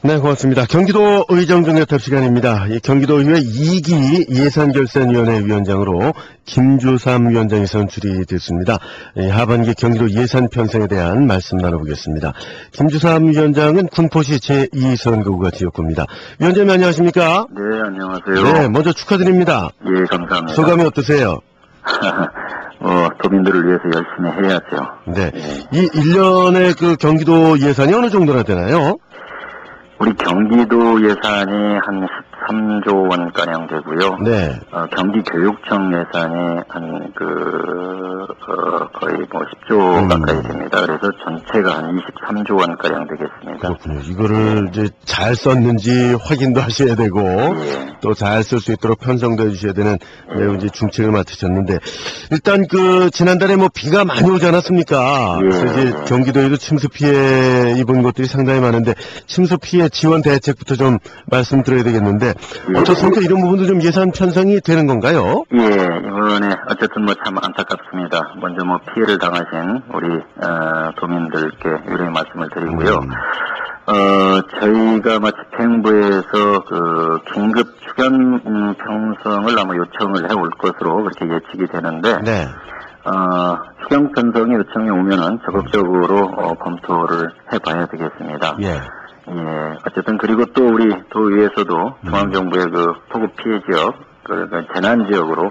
네, 고맙습니다. 경기도 의정종합 시간입니다. 경기도의회 2기 예산결산위원회 위원장으로 김주삼 위원장이 선출이 됐습니다. 하반기 경기도 예산 편성에 대한 말씀 나눠보겠습니다. 김주삼 위원장은 군포시 제2선거구가 지역구입니다. 위원장님 안녕하십니까? 네, 안녕하세요. 네, 먼저 축하드립니다. 예, 감사합니다. 소감이 어떠세요? 도민들을 위해서 열심히 해야죠. 네. 이 1년의 그 경기도 예산이 어느 정도나 되나요? 우리 경기도 예산이 한 13조 원가량 되고요. 네. 경기교육청 예산이 거의 10조 가까이 됩니다. 그래서 전체가 한 23조 원가량 되겠습니다. 그렇군요. 이거를 이제 잘 썼는지 확인도 하셔야 되고, 예. 또 잘 쓸 수 있도록 편성도 해주셔야 되는 매우 이제 중책을 맡으셨는데, 일단 지난달에 비가 많이 오지 않았습니까? 예. 그래서 이제 경기도에도 침수 피해 입은 것들이 상당히 많은데, 침수 피해 지원 대책부터 좀 말씀드려야 되겠는데, 어떻습니까? 이런 부분도 좀 예산 편성이 되는 건가요? 예, 이번에 어쨌든 참 안타깝습니다. 먼저 피해를 당하신 우리 도민들께 유례의 말씀을 드리고요. 저희가 집행부에서 긴급 추경 편성을 아마 요청을 해올 것으로 그렇게 예측이 되는데, 네. 추경 편성이 요청이 오면은 적극적으로 검토를 해봐야 되겠습니다. 예. 예, 어쨌든 그리고 또 우리 도의회에서도 중앙정부의 폭우 피해 지역, 재난 지역으로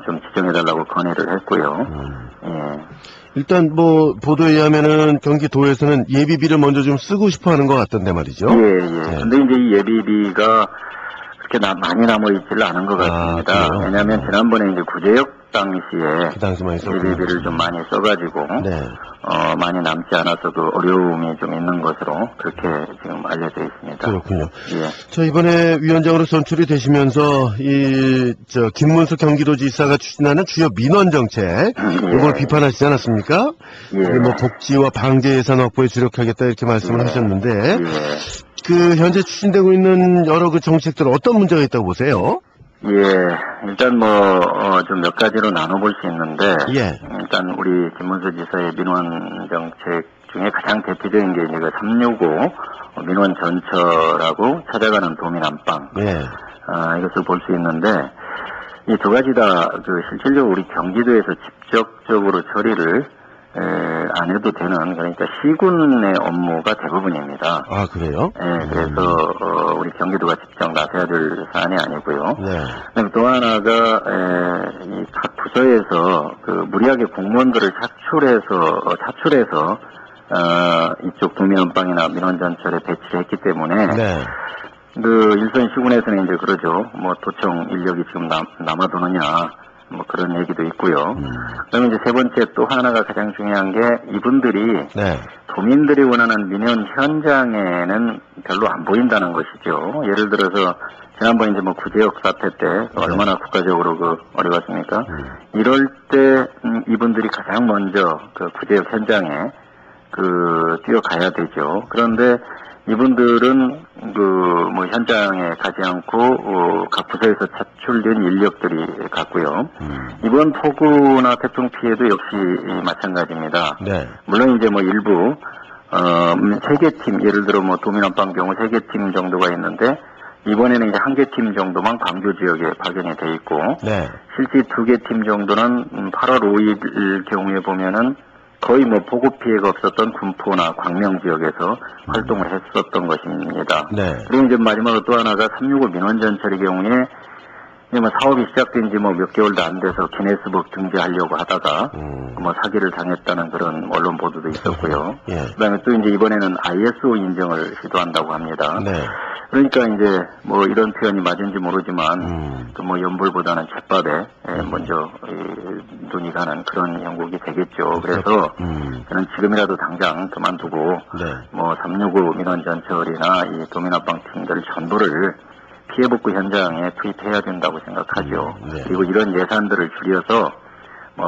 좀 지정해달라고 건의를 했고요. 예. 일단 보도에 의하면은 경기도에서는 예비비를 먼저 좀 쓰고 싶어 하는 것 같던데 말이죠. 예. 근데 이제 이 예비비가 그렇게 많이 남아있지를 않은 것 같습니다. 왜냐하면 지난번에 이제 구제역 당시에 그 당시만 예비비를 좀 많이 써가지고 네. 많이 남지 않아서 어려움이 좀 있는 것으로 그렇게 지금 알려져 있습니다. 그렇군요. 예. 저 이번에 위원장으로 선출이 되시면서 김문수 경기도지사가 추진하는 주요 민원 정책 이걸 비판하시지 않았습니까? 예. 복지와 방제 예산 확보에 주력하겠다 이렇게 말씀을 하셨는데 예. 현재 추진되고 있는 여러 정책들 어떤 문제가 있다고 보세요? 예, 일단 좀 몇 가지로 나눠볼 수 있는데, 예. 일단 우리 김문수 지사의 민원 정책 중에 가장 대표적인 게 이제 365 민원 전철하고 찾아가는 도민 안방. 예. 이것을 볼 수 있는데, 이 두 가지 다 실질적으로 우리 경기도에서 직접적으로 처리를 안 해도 되는, 그러니까 시군의 업무가 대부분입니다. 아, 그래요? 예, 그래서 우리 경기도가 직접 나서야 될 사안이 아니고요. 네. 그다음에 또 하나가 이 각 부서에서 무리하게 공무원들을 차출해서 이쪽 도민원방이나 민원전철에 배치를 했기 때문에 네. 일선 시군에서는 이제 그러죠. 도청 인력이 지금 남아도느냐. 그런 얘기도 있고요. 그다음에 이제 세 번째 또 하나가 가장 중요한 게 이분들이 네. 도민들이 원하는 민원 현장에는 별로 안 보인다는 것이죠. 예를 들어서 지난번 이제 구제역 사태 때 얼마나 국가적으로 어려웠습니까? 이럴 때 이분들이 가장 먼저 구제역 현장에 뛰어가야 되죠. 그런데 이분들은 현장에 가지 않고 각 부서에서 차출된 인력들이 갔고요. 이번 폭우나 태풍 피해도 역시 마찬가지입니다. 네. 물론 이제 일부 3개 팀, 예를 들어 도민안방 경우 3개 팀 정도가 있는데 이번에는 이제 1개 팀 정도만 광교 지역에 파견이 돼 있고 네. 실제 2개 팀 정도는 8월 5일 경우에 보면은 거의 폭우 피해가 없었던 군포나 광명 지역에서 활동을 했었던 것입니다. 네. 그리고 이제 마지막으로 또 하나가 365 민원전철의 경우에 이제 사업이 시작된 지 몇 개월도 안 돼서 기네스북 등재하려고 하다가 사기를 당했다는 그런 언론 보도도 있었고요. 예. 그다음에 또 이제 이번에는 ISO 인증을 시도한다고 합니다. 네. 그러니까 이제 이런 표현이 맞은지 모르지만 연불보다는 잿밥에 먼저 눈이 가는 그런 형국이 되겠죠. 그래서 저는 지금이라도 당장 그만두고 365 민원전철이나 이 도민안방 팀들 전부를 피해복구 현장에 투입해야 된다고 생각하죠. 그리고 이런 예산들을 줄여서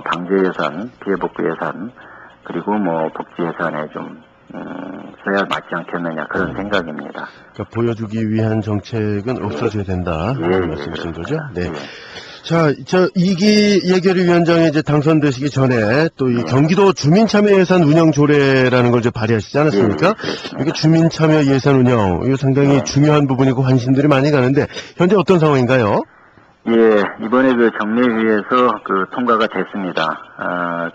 방제 예산, 피해복구 예산, 그리고 복지 예산에 좀 써야 맞지 않겠느냐 그런 생각입니다. 그러니까 보여주기 위한 정책은 없어져야 된다. 이런 말씀이신 거죠? 네. 자, 이기 예결위 위원장이 이제 당선되시기 전에 또 이 경기도 주민참여 예산 운영 조례라는 걸 이제 발의하시지 않았습니까? 이게 주민참여 예산 운영, 이거 상당히 중요한 부분이고 관심들이 많이 가는데, 현재 어떤 상황인가요? 예, 이번에 그 정례위에서 그 통과가 됐습니다.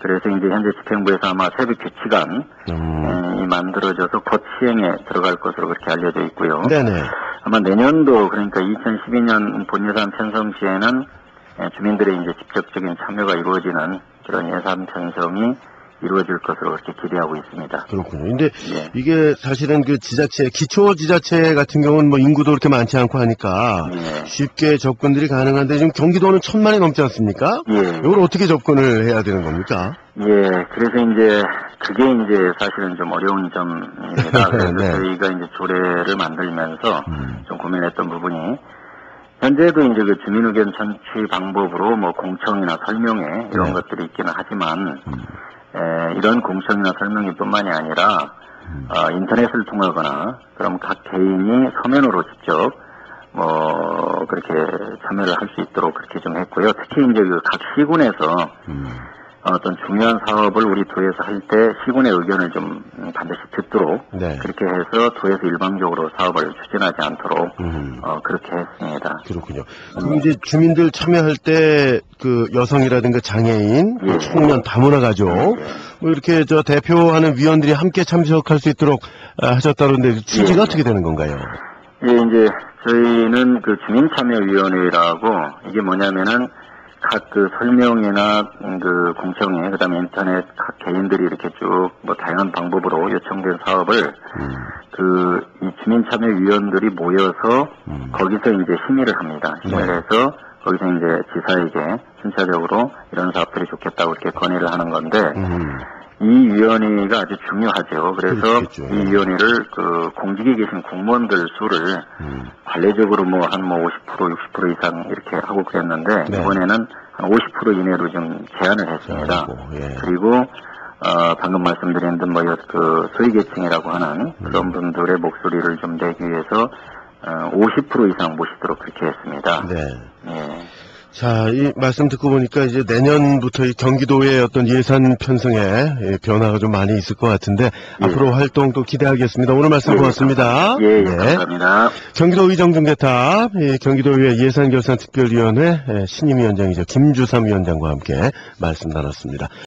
그래서 이제 현재 집행부에서 아마 세부 규칙안이 만들어져서 곧 시행에 들어갈 것으로 그렇게 알려져 있고요. 네네. 아마 내년도 그러니까 2012년 본예산 편성 시에는 주민들의 이제 직접적인 참여가 이루어지는 그런 예산 편성이 이루어질 것으로 그렇게 기대하고 있습니다. 그렇군요. 근데 이게 사실은 그 지자체, 기초지자체 같은 경우는 뭐 인구도 그렇게 많지 않고 하니까 쉽게 접근들이 가능한데 지금 경기도는 1000만이 넘지 않습니까? 이걸 어떻게 접근을 해야 되는 겁니까? 예, 그래서 이제 그게 이제 사실은 좀 어려운 점입니다. 그래서 저희가 이제 조례를 만들면서 좀 고민했던 부분이 현재도 이제 그 주민 의견 전취 방법으로 뭐 공청이나 설명회 이런 것들이 있기는 하지만 이런 공청이나 설명회 뿐만이 아니라 인터넷을 통하거나 그럼 각 개인이 서면으로 직접 뭐 그렇게 참여를 할 수 있도록 그렇게 좀 했고요. 특히 이제 그 각 시군에서 어떤 중요한 사업을 우리 도에서 할 때 시군의 의견을 좀 반드시 듣도록 그렇게 해서 도에서 일방적으로 사업을 추진하지 않도록 그렇게 했습니다. 그렇군요. 그럼 이제 주민들 참여할 때 그 여성이라든가 장애인, 청년, 다문화 가족 뭐 이렇게 대표하는 위원들이 함께 참석할 수 있도록 하셨다는데 취지가 어떻게 되는 건가요? 예, 이제 저희는 그 주민참여위원회라고 이게 뭐냐면은 각 그 설명회나 그 공청회, 그 다음에 인터넷 각 개인들이 이렇게 쭉 뭐 다양한 방법으로 요청된 사업을 이 주민참여위원들이 모여서 거기서 이제 심의를 합니다. 심의를 해서 거기서 이제 지사에게 순차적으로 이런 사업들이 좋겠다고 이렇게 건의를 하는 건데 이 위원회가 아주 중요하죠. 그래서 이 위원회를 그 공직에 계신 공무원들 수를 관례적으로 뭐 한 50%, 60% 이상 이렇게 하고 그랬는데 이번에는 한 50% 이내로 좀 제한을 했습니다. 그리고 방금 말씀드린 듯 뭐 그 소외계층이라고 하는 그런 분들의 목소리를 좀 내기 위해서 50% 이상 모시도록 그렇게 했습니다. 자, 이 말씀 듣고 보니까 이제 내년부터 이 경기도의 어떤 예산 편성에 변화가 좀 많이 있을 것 같은데 앞으로 활동도 기대하겠습니다. 오늘 말씀 고맙습니다. 감사합니다. 경기도 의정중개탑 경기도의회 예산결산특별위원회 신임위원장이죠. 김주삼 위원장과 함께 말씀 나눴습니다.